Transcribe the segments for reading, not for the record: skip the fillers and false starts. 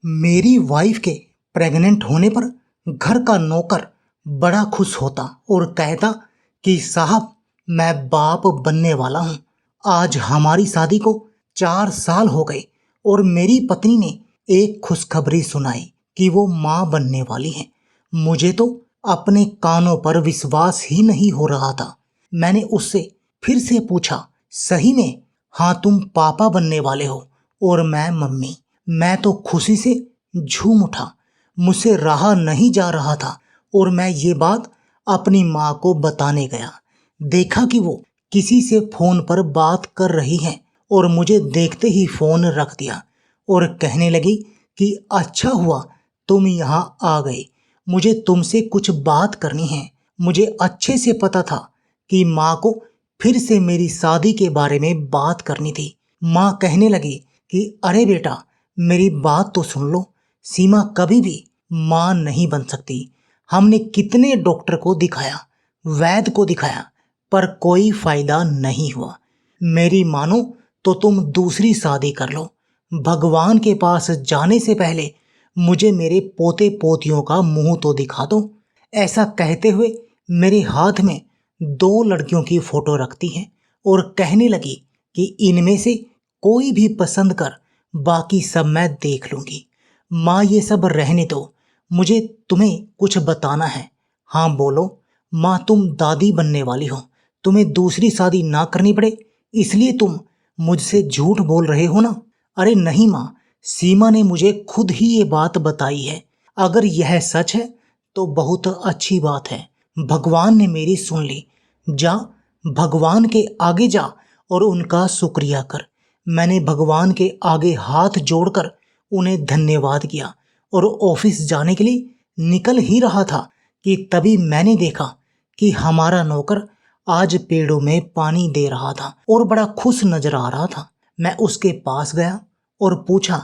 मेरी वाइफ के प्रेग्नेंट होने पर घर का नौकर बड़ा खुश होता और कहता कि साहब मैं बाप बनने वाला हूँ। आज हमारी शादी को 4 साल हो गए और मेरी पत्नी ने एक खुशखबरी सुनाई कि वो माँ बनने वाली है। मुझे तो अपने कानों पर विश्वास ही नहीं हो रहा था। मैंने उससे फिर से पूछा, सही में? हाँ, तुम पापा बनने वाले हो और मैं मम्मी। मैं तो खुशी से झूम उठा। मुझसे रहा नहीं जा रहा था और मैं ये बात अपनी माँ को बताने गया। देखा कि वो किसी से फोन पर बात कर रही है और मुझे देखते ही फोन रख दिया और कहने लगी कि अच्छा हुआ तुम यहाँ आ गए। मुझे तुमसे कुछ बात करनी है। मुझे अच्छे से पता था कि माँ को फिर से मेरी शादी के बारे में बात करनी थी। माँ कहने लगी कि अरे बेटा, मेरी बात तो सुन लो। सीमा कभी भी माँ नहीं बन सकती। हमने कितने डॉक्टर को दिखाया, वैद्य को दिखाया, पर कोई फायदा नहीं हुआ। मेरी मानो तो तुम दूसरी शादी कर लो। भगवान के पास जाने से पहले मुझे मेरे पोते पोतियों का मुंह तो दिखा दो। ऐसा कहते हुए मेरे हाथ में 2 लड़कियों की फोटो रखती है और कहने लगी कि इनमें से कोई भी पसंद कर, बाकी सब मैं देख लूंगी। माँ, ये सब रहने दो, मुझे तुम्हें कुछ बताना है। हाँ बोलो। माँ, तुम दादी बनने वाली हो। तुम्हें दूसरी शादी ना करनी पड़े इसलिए तुम मुझसे झूठ बोल रहे हो ना? अरे नहीं माँ, सीमा ने मुझे खुद ही ये बात बताई है। अगर यह सच है तो बहुत अच्छी बात है। भगवान ने मेरी सुन ली। जा, भगवान के आगे जा और उनका शुक्रिया कर। मैंने भगवान के आगे हाथ जोड़कर उन्हें धन्यवाद किया और ऑफिस जाने के लिए निकल ही रहा था कि तभी मैंने देखा कि हमारा नौकर आज पेड़ों में पानी दे रहा था और बड़ा खुश नजर आ रहा था। मैं उसके पास गया और पूछा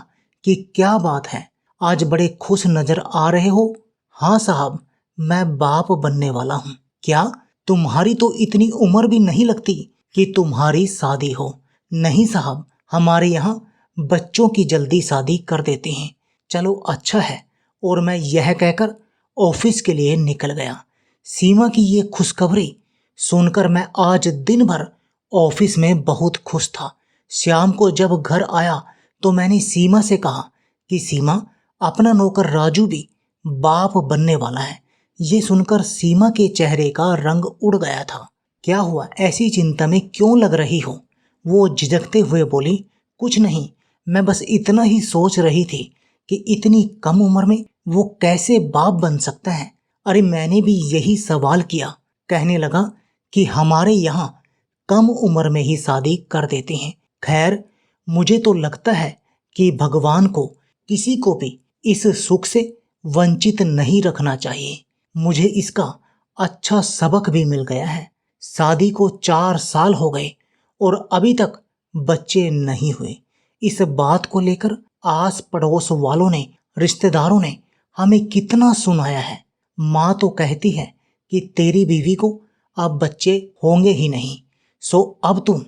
कि क्या बात है, आज बड़े खुश नजर आ रहे हो? हाँ साहब, मैं बाप बनने वाला हूँ। क्या? तुम्हारी तो इतनी उम्र भी नहीं लगती कि तुम्हारी शादी हो। नहीं साहब, हमारे यहाँ बच्चों की जल्दी शादी कर देते हैं। चलो अच्छा है। और मैं यह कहकर ऑफिस के लिए निकल गया। सीमा की ये खुशखबरी सुनकर मैं आज दिन भर ऑफिस में बहुत खुश था। शाम को जब घर आया तो मैंने सीमा से कहा कि सीमा, अपना नौकर राजू भी बाप बनने वाला है। ये सुनकर सीमा के चेहरे का रंग उड़ गया था। क्या हुआ, ऐसी चिंता में क्यों लग रही हो? वो झिझकते हुए बोली, कुछ नहीं, मैं बस इतना ही सोच रही थी कि इतनी कम उम्र में वो कैसे बाप बन सकता है। अरे मैंने भी यही सवाल किया। कहने लगा कि हमारे यहाँ कम उम्र में ही शादी कर देते हैं। खैर, मुझे तो लगता है कि भगवान को किसी को भी इस सुख से वंचित नहीं रखना चाहिए। मुझे इसका अच्छा सबक भी मिल गया है। शादी को 4 साल हो गए और अभी तक बच्चे नहीं हुए। इस बात को लेकर आस पड़ोस वालों ने, रिश्तेदारों ने हमें कितना सुनाया है। माँ तो कहती है कि तेरी बीवी को अब बच्चे होंगे ही नहीं, सो अब तुम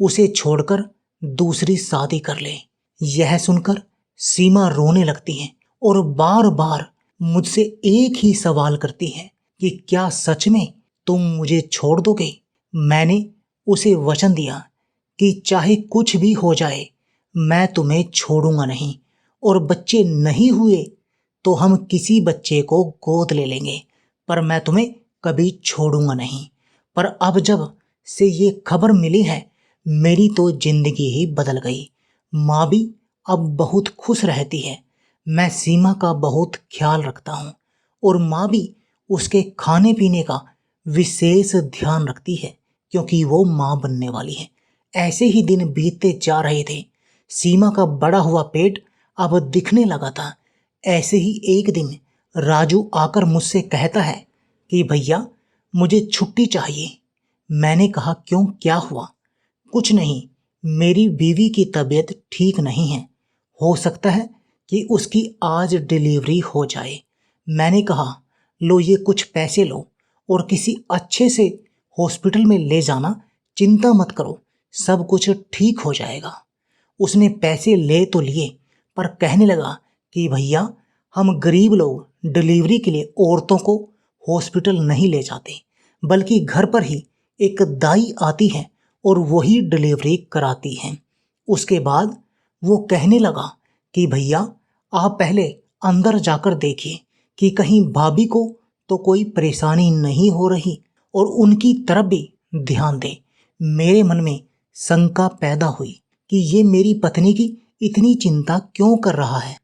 उसे छोड़कर दूसरी शादी कर ले। यह सुनकर सीमा रोने लगती है और बार बार मुझसे एक ही सवाल करती है कि क्या सच में तुम मुझे छोड़ दोगे? मैंने उसे वचन दिया कि चाहे कुछ भी हो जाए, मैं तुम्हें छोड़ूंगा नहीं, और बच्चे नहीं हुए तो हम किसी बच्चे को गोद ले लेंगे, पर मैं तुम्हें कभी छोड़ूंगा नहीं। पर अब जब से ये खबर मिली है, मेरी तो जिंदगी ही बदल गई। माँ भी अब बहुत खुश रहती है। मैं सीमा का बहुत ख्याल रखता हूँ और माँ भी उसके खाने पीने का विशेष ध्यान रखती है क्योंकि वो माँ बनने वाली है। ऐसे ही दिन बीतते जा रहे थे। सीमा का बड़ा हुआ पेट अब दिखने लगा था। ऐसे ही एक दिन राजू आकर मुझसे कहता है कि भैया, मुझे छुट्टी चाहिए। मैंने कहा क्यों, क्या हुआ? कुछ नहीं, मेरी बीवी की तबीयत ठीक नहीं है। हो सकता है कि उसकी आज डिलीवरी हो जाए। मैंने कहा लो, ये कुछ पैसे लो और किसी अच्छे से हॉस्पिटल में ले जाना। चिंता मत करो, सब कुछ ठीक हो जाएगा। उसने पैसे ले तो लिए पर कहने लगा कि भैया, हम गरीब लोग डिलीवरी के लिए औरतों को हॉस्पिटल नहीं ले जाते, बल्कि घर पर ही एक दाई आती है और वही डिलीवरी कराती है। उसके बाद वो कहने लगा कि भैया, आप पहले अंदर जाकर देखिए कि कहीं भाभी को तो कोई परेशानी नहीं हो रही, और उनकी तरफ भी ध्यान दें। मेरे मन में शंका पैदा हुई कि ये मेरी पत्नी की इतनी चिंता क्यों कर रहा है।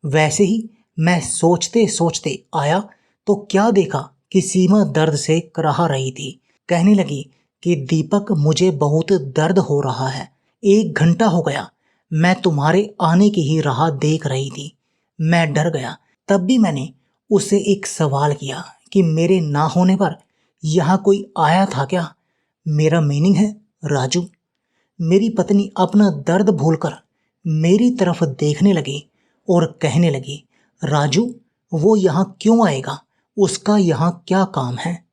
वैसे ही मैं सोचते सोचते आया तो क्या देखा कि सीमा दर्द से कराह रही थी। कहने लगी कि दीपक, मुझे बहुत दर्द हो रहा है, 1 घंटा हो गया मैं तुम्हारे आने की ही राह देख रही थी। मैं डर गया। तब भी मैंने उससे एक सवाल किया कि मेरे ना होने पर यहाँ कोई आया था क्या। मेरा मीनिंग है राजू। मेरी पत्नी अपना दर्द भूलकर मेरी तरफ देखने लगी और कहने लगी, राजू, वो यहाँ क्यों आएगा, उसका यहाँ क्या काम है,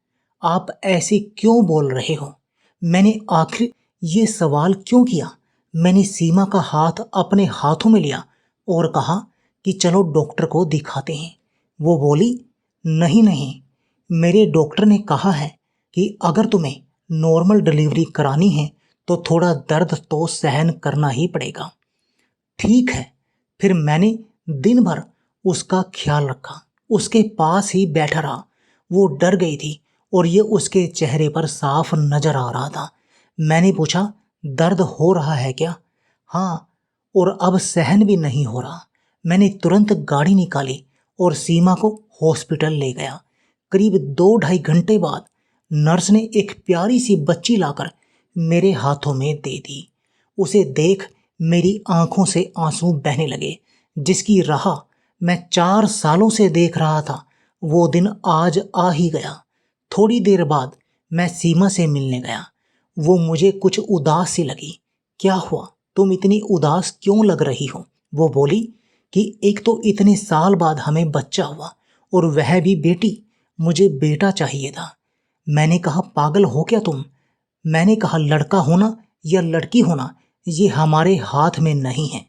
आप ऐसे क्यों बोल रहे हो। मैंने आखिर ये सवाल क्यों किया। मैंने सीमा का हाथ अपने हाथों में लिया और कहा कि चलो डॉक्टर को दिखाते हैं। वो बोली, नहीं नहीं, मेरे डॉक्टर ने कहा है कि अगर तुम्हें नॉर्मल डिलीवरी करानी है तो थोड़ा दर्द तो सहन करना ही पड़ेगा। ठीक है। फिर मैंने दिन भर उसका ख्याल रखा, उसके पास ही बैठा रहा। वो डर गई थी और ये उसके चेहरे पर साफ नजर आ रहा था। मैंने पूछा, दर्द हो रहा है क्या। हाँ, और अब सहन भी नहीं हो रहा। मैंने तुरंत गाड़ी निकाली और सीमा को हॉस्पिटल ले गया। करीब 2-2.5 घंटे बाद नर्स ने एक प्यारी सी बच्ची लाकर मेरे हाथों में दे दी। उसे देख मेरी आंखों से आंसू बहने लगे। जिसकी राह मैं 4 सालों से देख रहा था, वो दिन आज आ ही गया। थोड़ी देर बाद मैं सीमा से मिलने गया। वो मुझे कुछ उदास सी लगी। क्या हुआ, तुम इतनी उदास क्यों लग रही हो। वो बोली कि एक तो इतने साल बाद हमें बच्चा हुआ, और वह भी बेटी। मुझे बेटा चाहिए था। मैंने कहा, पागल हो क्या तुम। मैंने कहा, लड़का होना या लड़की होना ये हमारे हाथ में नहीं है,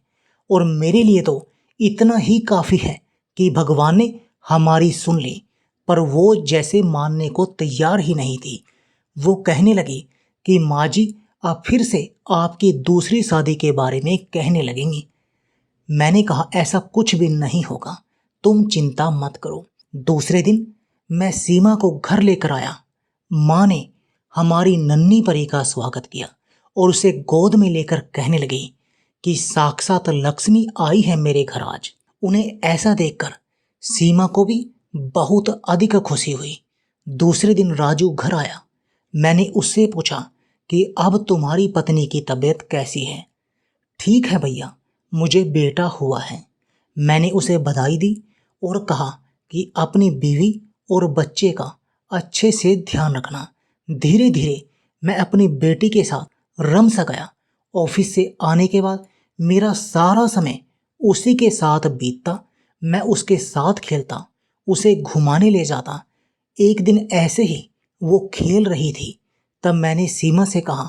और मेरे लिए तो इतना ही काफ़ी है कि भगवान ने हमारी सुन ली। पर वो जैसे मानने को तैयार ही नहीं थी। वो कहने लगी कि माँ जी, आप फिर से आपकी दूसरी शादी के बारे में कहने लगेंगी। मैंने कहा, ऐसा कुछ भी नहीं होगा, तुम चिंता मत करो। दूसरे दिन मैं सीमा को घर लेकर आया। माँ ने हमारी नन्ही परी का स्वागत किया और उसे गोद में लेकर कहने लगी कि साक्षात लक्ष्मी आई है मेरे घर आज। उन्हें ऐसा देखकर सीमा को भी बहुत अधिक खुशी हुई। दूसरे दिन राजू घर आया। मैंने उससे पूछा कि अब तुम्हारी पत्नी की तबीयत कैसी है। ठीक है भैया, मुझे बेटा हुआ है। मैंने उसे बधाई दी और कहा कि अपनी बीवी और बच्चे का अच्छे से ध्यान रखना। धीरे धीरे मैं अपनी बेटी के साथ रम सा गया। ऑफिस से आने के बाद मेरा सारा समय उसी के साथ बीतता। मैं उसके साथ खेलता, उसे घुमाने ले जाता। एक दिन ऐसे ही वो खेल रही थी, तब मैंने सीमा से कहा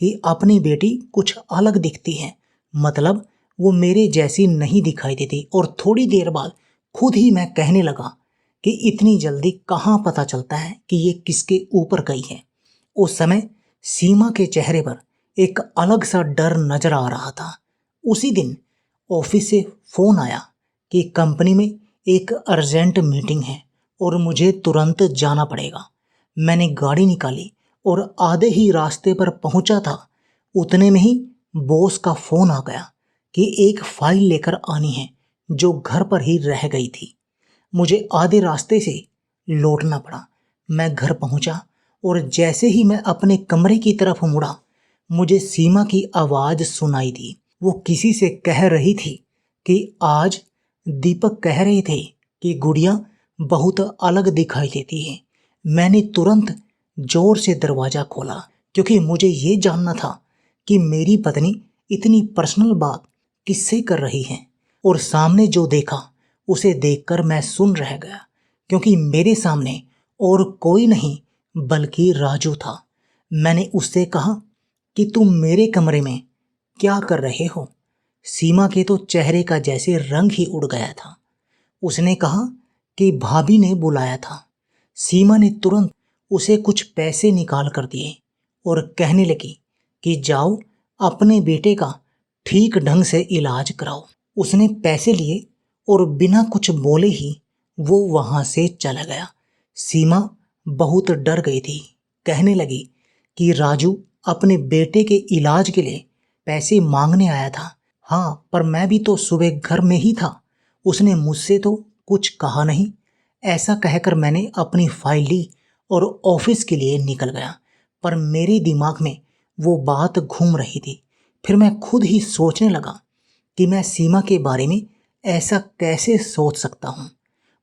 कि अपनी बेटी कुछ अलग दिखती है, मतलब वो मेरे जैसी नहीं दिखाई देती। और थोड़ी देर बाद खुद ही मैं कहने लगा कि इतनी जल्दी कहाँ पता चलता है कि ये किसके ऊपर गई है। उस समय सीमा के चेहरे पर एक अलग सा डर नजर आ रहा था। उसी दिन ऑफिस से फोन आया कि कंपनी में एक अर्जेंट मीटिंग है और मुझे तुरंत जाना पड़ेगा। मैंने गाड़ी निकाली और आधे ही रास्ते पर पहुंचा था, उतने में ही बॉस का फोन आ गया कि एक फाइल लेकर आनी है जो घर पर ही रह गई थी। मुझे आधे रास्ते से लौटना पड़ा। मैं घर पहुंचा और जैसे ही मैं अपने कमरे की तरफ मुड़ा, मुझे सीमा की आवाज़ सुनाई दी। वो किसी से कह रही थी कि आज दीपक कह रहे थे कि गुड़िया बहुत अलग दिखाई देती है। मैंने तुरंत जोर से दरवाज़ा खोला क्योंकि मुझे ये जानना था कि मेरी पत्नी इतनी पर्सनल बात किससे कर रही है। और सामने जो देखा उसे देखकर मैं सुन रह गया, क्योंकि मेरे सामने और कोई नहीं बल्कि राजू था। मैंने उससे कहा कि तुम मेरे कमरे में क्या कर रहे हो। सीमा के तो चेहरे का जैसे रंग ही उड़ गया था। उसने कहा कि भाभी ने बुलाया था। सीमा ने तुरंत उसे कुछ पैसे निकाल कर दिए और कहने लगी कि जाओ अपने बेटे का ठीक ढंग से इलाज कराओ। उसने पैसे लिए और बिना कुछ बोले ही वो वहां से चला गया। सीमा बहुत डर गई थी। कहने लगी कि राजू अपने बेटे के इलाज के लिए पैसे मांगने आया था। हाँ, पर मैं भी तो सुबह घर में ही था। उसने मुझसे तो कुछ कहा नहीं। ऐसा कहकर मैंने अपनी फाइल ली और ऑफिस के लिए निकल गया। पर मेरे दिमाग में वो बात घूम रही थी। फिर मैं खुद ही सोचने लगा कि मैं सीमा के बारे में ऐसा कैसे सोच सकता हूँ।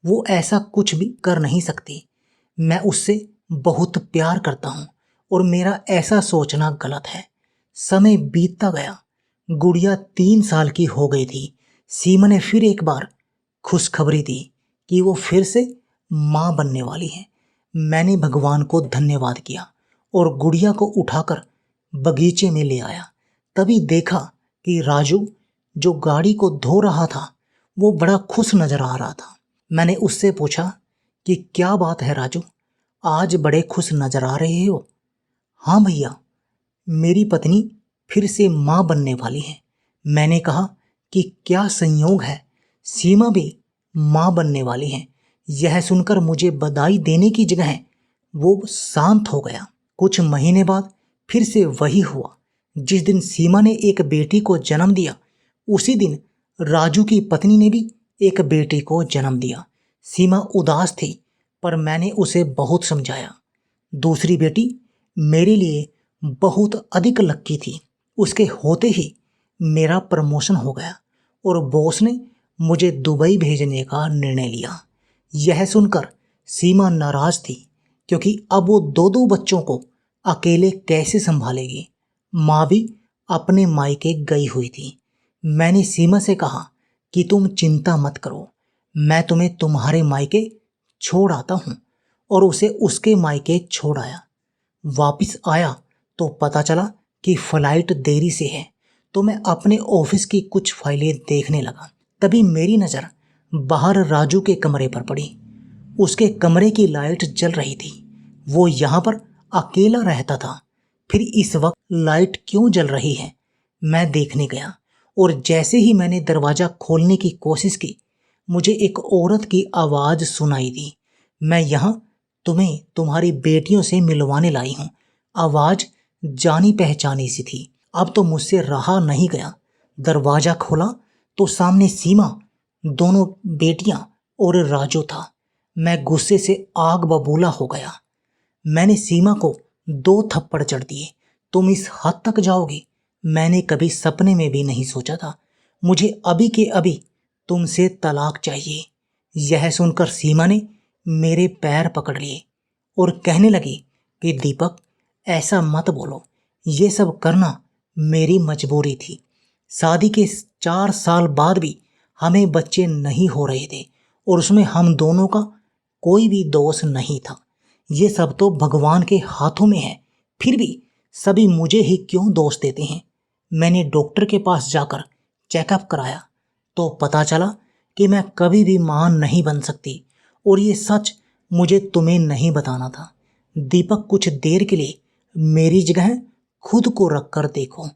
वो ऐसा कुछ भी कर नहीं सकती। मैं उससे बहुत प्यार करता हूँ और मेरा ऐसा सोचना गलत है। समय बीतता गया। गुड़िया 3 साल की हो गई थी। सीमा ने फिर एक बार खुशखबरी दी कि वो फिर से माँ बनने वाली है। मैंने भगवान को धन्यवाद किया और गुड़िया को उठाकर बगीचे में ले आया। तभी देखा कि राजू जो गाड़ी को धो रहा था वो बड़ा खुश नजर आ रहा था। मैंने उससे पूछा कि क्या बात है राजू, आज बड़े खुश नजर आ रहे हो। हाँ भैया, मेरी पत्नी फिर से माँ बनने वाली है। मैंने कहा कि क्या संयोग है, सीमा भी माँ बनने वाली है। यह सुनकर मुझे बधाई देने की जगह वो शांत हो गया। कुछ महीने बाद फिर से वही हुआ। जिस दिन सीमा ने एक बेटी को जन्म दिया उसी दिन राजू की पत्नी ने भी एक बेटे को जन्म दिया। सीमा उदास थी पर मैंने उसे बहुत समझाया। दूसरी बेटी मेरे लिए बहुत अधिक लक्की थी। उसके होते ही मेरा प्रमोशन हो गया और बॉस ने मुझे दुबई भेजने का निर्णय लिया। यह सुनकर सीमा नाराज थी क्योंकि अब वो दो दो बच्चों को अकेले कैसे संभालेगी। माँ भी अपने मायके गई हुई थी। मैंने सीमा से कहा कि तुम चिंता मत करो, मैं तुम्हें तुम्हारे मायके छोड़ आता हूँ। और उसे उसके मायके छोड़ आया। वापिस आया तो पता चला कि फ्लाइट देरी से है। तो मैं अपने ऑफिस की कुछ फाइलें देखने लगा। तभी मेरी नज़र बाहर राजू के कमरे पर पड़ी। उसके कमरे की लाइट जल रही थी। वो यहाँ पर अकेला रहता था। फिर इस वक्त लाइट क्यों जल रही है, मैं देखने गया और जैसे ही मैंने दरवाज़ा खोलने की कोशिश की मुझे एक औरत की आवाज़ सुनाई दी। मैं यहाँ तुम्हें तुम्हारी बेटियों से मिलवाने लाई हूँ। आवाज़ जानी पहचानी सी थी। अब तो मुझसे रहा नहीं गया। दरवाज़ा खोला तो सामने सीमा, दोनों बेटियां और राजू था। मैं गुस्से से आग बबूला हो गया। मैंने सीमा को 2 थप्पड़ जड़ दिए। तुम इस हद तक जाओगी, मैंने कभी सपने में भी नहीं सोचा था। मुझे अभी के अभी तुमसे तलाक चाहिए। यह सुनकर सीमा ने मेरे पैर पकड़ लिए और कहने लगी कि दीपक, ऐसा मत बोलो, ये सब करना मेरी मजबूरी थी। शादी के 4 साल बाद भी हमें बच्चे नहीं हो रहे थे और उसमें हम दोनों का कोई भी दोष नहीं था। ये सब तो भगवान के हाथों में है। फिर भी सभी मुझे ही क्यों दोष देते हैं। मैंने डॉक्टर के पास जाकर चेकअप कराया तो पता चला कि मैं कभी भी मां नहीं बन सकती और ये सच मुझे तुम्हें नहीं बताना था। दीपक, कुछ देर के लिए मेरी जगह खुद को रख कर देखो,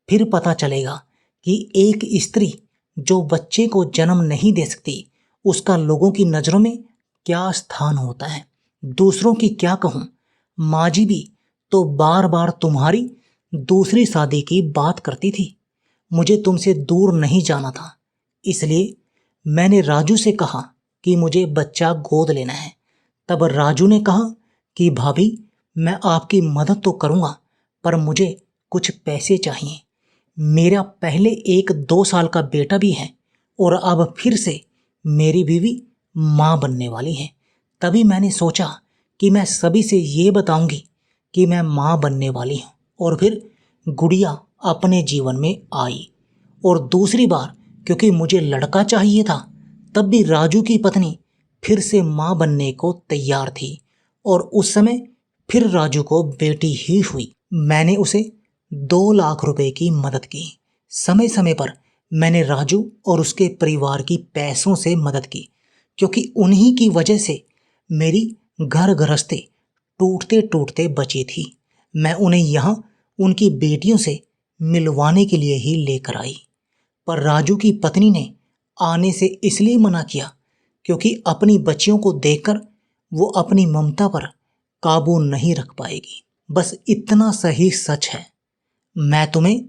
फिर पता चलेगा कि एक स्त्री जो बच्चे को जन्म नहीं दे सकती उसका लोगों की नज़रों में क्या स्थान होता है। दूसरों की क्या कहूँ, माँ जी भी तो बार बार तुम्हारी दूसरी शादी की बात करती थी। मुझे तुमसे दूर नहीं जाना था, इसलिए मैंने राजू से कहा कि मुझे बच्चा गोद लेना है। तब राजू ने कहा कि भाभी, मैं आपकी मदद तो करूँगा पर मुझे कुछ पैसे चाहिए। मेरा पहले एक 2 साल का बेटा भी है और अब फिर से मेरी बीवी माँ बनने वाली है। तभी मैंने सोचा कि मैं सभी से ये बताऊंगी कि मैं माँ बनने वाली हूँ। और फिर गुड़िया अपने जीवन में आई। और दूसरी बार क्योंकि मुझे लड़का चाहिए था, तब भी राजू की पत्नी फिर से माँ बनने को तैयार थी और उस समय फिर राजू को बेटी ही हुई। मैंने उसे 2 लाख रुपए की मदद की। समय समय पर मैंने राजू और उसके परिवार की पैसों से मदद की, क्योंकि उन्हीं की वजह से मेरी घर गृहस्थी टूटते टूटते बची थी। मैं उन्हें यहाँ उनकी बेटियों से मिलवाने के लिए ही लेकर आई, पर राजू की पत्नी ने आने से इसलिए मना किया क्योंकि अपनी बच्चियों को देखकर वो अपनी ममता पर काबू नहीं रख पाएगी। बस इतना सही सच है, मैं तुम्हें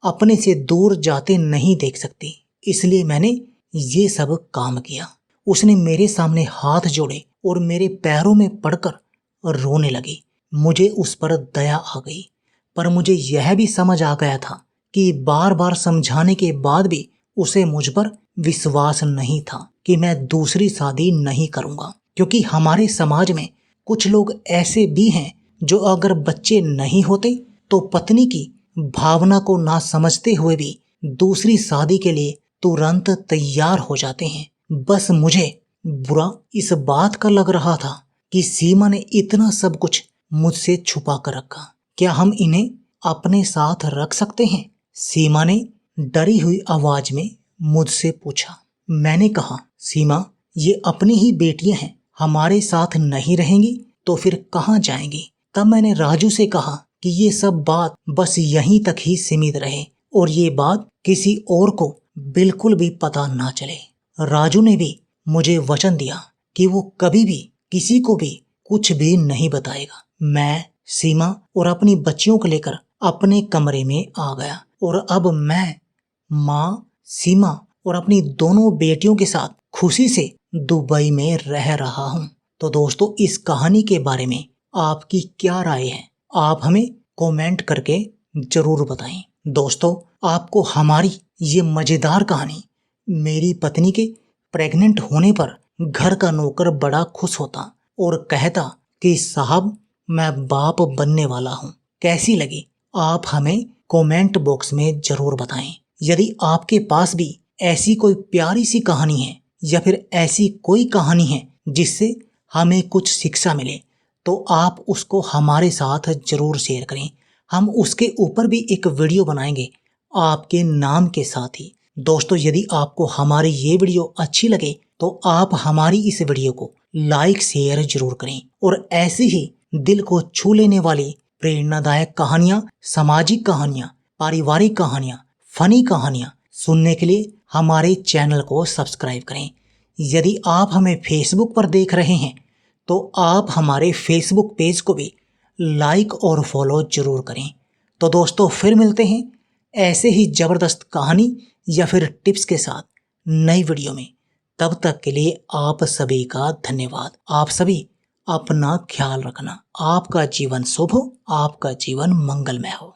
अपने से दूर जाते नहीं देख सकती, इसलिए मैंने ये सब काम किया। उसने मेरे सामने हाथ जोड़े और मेरे पैरों में पड़कर रोने लगी। मुझे उस पर दया आ गई, पर मुझे यह भी समझ आ गया था कि बार बार समझाने के बाद भी उसे मुझ पर विश्वास नहीं था कि मैं दूसरी शादी नहीं करूंगा, क्योंकि हमारे समाज में कुछ लोग ऐसे भी हैं जो अगर बच्चे नहीं होते तो पत्नी की भावना को ना समझते हुए भी दूसरी शादी के लिए तुरंत तैयार हो जाते हैं। बस मुझे बुरा इस बात का लग रहा था कि सीमा ने इतना सब कुछ मुझसे छुपा कर रखा। क्या हम इन्हें अपने साथ रख सकते हैं? सीमा ने डरी हुई आवाज में मुझसे पूछा। मैंने कहा, सीमा, ये अपनी ही बेटियां हैं, हमारे साथ नहीं रहेंगी तो फिर कहाँ जाएंगी? तब मैंने राजू से कहा कि ये सब बात बस यहीं तक ही सीमित रहे और ये बात किसी और को बिल्कुल भी पता ना चले। राजू ने भी मुझे वचन दिया कि वो कभी भी किसी को भी कुछ भी नहीं बताएगा। मैं, सीमा और अपनी बच्चियों को लेकर अपने कमरे में आ गया और अब मैं माँ, सीमा और अपनी दोनों बेटियों के साथ खुशी से दुबई में रह रहा हूँ। तो दोस्तों, इस कहानी के बारे में आपकी क्या राय है? आप हमें कमेंट करके जरूर बताएं। दोस्तों, आपको हमारी ये मजेदार कहानी मेरी पत्नी के प्रेग्नेंट होने पर घर का नौकर बड़ा खुश होता और कहता कि साहब, मैं बाप बनने वाला हूँ, कैसी लगी? आप हमें कमेंट बॉक्स में जरूर बताएं। यदि आपके पास भी ऐसी कोई प्यारी सी कहानी है या फिर ऐसी कोई कहानी है जिससे हमें कुछ शिक्षा मिले, तो आप उसको हमारे साथ जरूर शेयर करें। हम उसके ऊपर भी एक वीडियो बनाएंगे आपके नाम के साथ ही। दोस्तों, यदि आपको हमारी ये वीडियो अच्छी लगे तो आप हमारी इस वीडियो को लाइक शेयर जरूर करें और ऐसी ही दिल को छू लेने वाली प्रेरणादायक कहानियां, सामाजिक कहानियां, पारिवारिक कहानियां, फनी कहानियां सुनने के लिए हमारे चैनल को सब्सक्राइब करें। यदि आप हमें फेसबुक पर देख रहे हैं तो आप हमारे फेसबुक पेज को भी लाइक और फॉलो जरूर करें। तो दोस्तों, फिर मिलते हैं ऐसे ही ज़बरदस्त कहानी या फिर टिप्स के साथ नई वीडियो में। तब तक के लिए आप सभी का धन्यवाद। आप सभी अपना ख्याल रखना। आपका जीवन शुभ हो, आपका जीवन मंगलमय हो।